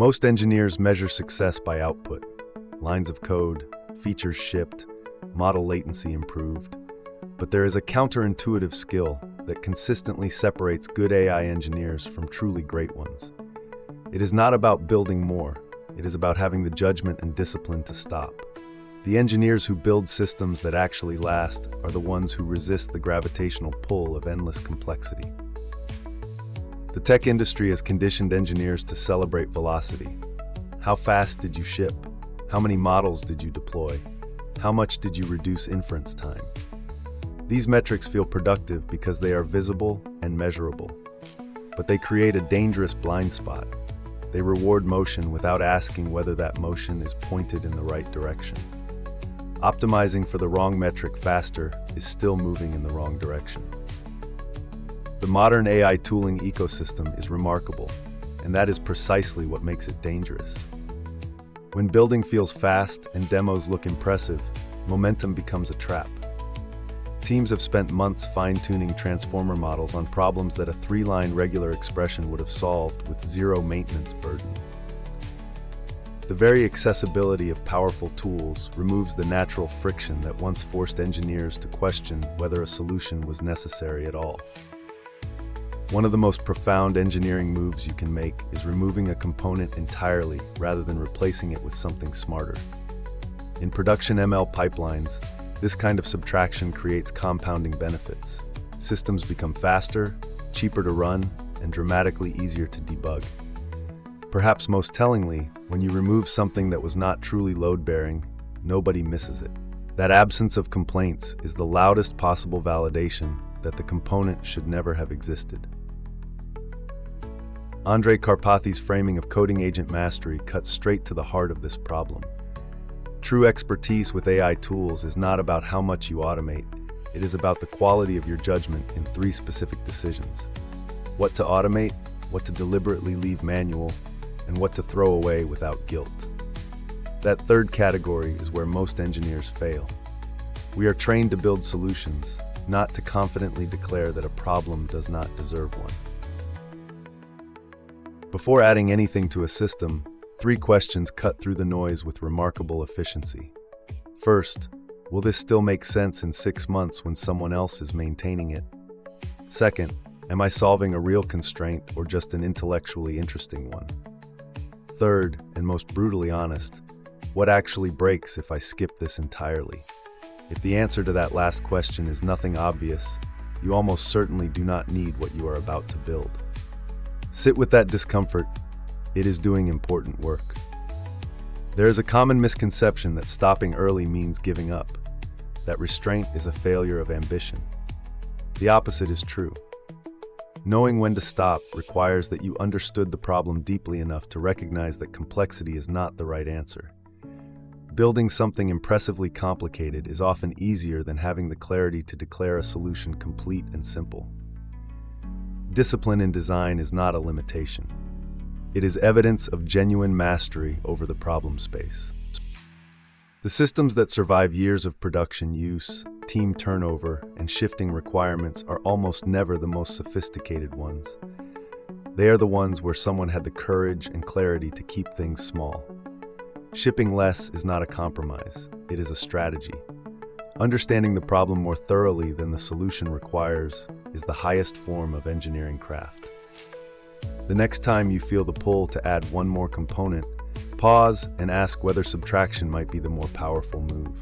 Most engineers measure success by output: lines of code, features shipped, model latency improved. But there is a counterintuitive skill that consistently separates good AI engineers from truly great ones. It is not about building more, it is about having the judgment and discipline to stop. The engineers who build systems that actually last are the ones who resist the gravitational pull of endless complexity. The tech industry has conditioned engineers to celebrate velocity. How fast did you ship? How many models did you deploy? How much did you reduce inference time? These metrics feel productive because they are visible and measurable. But they create a dangerous blind spot. They reward motion without asking whether that motion is pointed in the right direction. Optimizing for the wrong metric faster is still moving in the wrong direction. The modern AI tooling ecosystem is remarkable, and that is precisely what makes it dangerous. When building feels fast and demos look impressive, momentum becomes a trap. Teams have spent months fine-tuning transformer models on problems that a 3-line regular expression would have solved with zero maintenance burden. The very accessibility of powerful tools removes the natural friction that once forced engineers to question whether a solution was necessary at all. One of the most profound engineering moves you can make is removing a component entirely rather than replacing it with something smarter. In production ML pipelines, this kind of subtraction creates compounding benefits. Systems become faster, cheaper to run, and dramatically easier to debug. Perhaps most tellingly, when you remove something that was not truly load-bearing, nobody misses it. That absence of complaints is the loudest possible validation that the component should never have existed. Andrej Karpathy's framing of coding agent mastery cuts straight to the heart of this problem. True expertise with AI tools is not about how much you automate, it is about the quality of your judgment in 3 specific decisions: what to automate, what to deliberately leave manual, and what to throw away without guilt. That third category is where most engineers fail. We are trained to build solutions, not to confidently declare that a problem does not deserve one. Before adding anything to a system, 3 questions cut through the noise with remarkable efficiency. First, will this still make sense in 6 months when someone else is maintaining it? Second, am I solving a real constraint or just an intellectually interesting one? Third, and most brutally honest, what actually breaks if I skip this entirely? If the answer to that last question is nothing obvious, you almost certainly do not need what you are about to build. Sit with that discomfort. It is doing important work. There is a common misconception that stopping early means giving up, that restraint is a failure of ambition. The opposite is true. Knowing when to stop requires that you understood the problem deeply enough to recognize that complexity is not the right answer. Building something impressively complicated is often easier than having the clarity to declare a solution complete and simple. Discipline in design is not a limitation. It is evidence of genuine mastery over the problem space. The systems that survive years of production use, team turnover, and shifting requirements are almost never the most sophisticated ones. They are the ones where someone had the courage and clarity to keep things small. Shipping less is not a compromise, it is a strategy. Understanding the problem more thoroughly than the solution requires is the highest form of engineering craft. The next time you feel the pull to add one more component, pause and ask whether subtraction might be the more powerful move.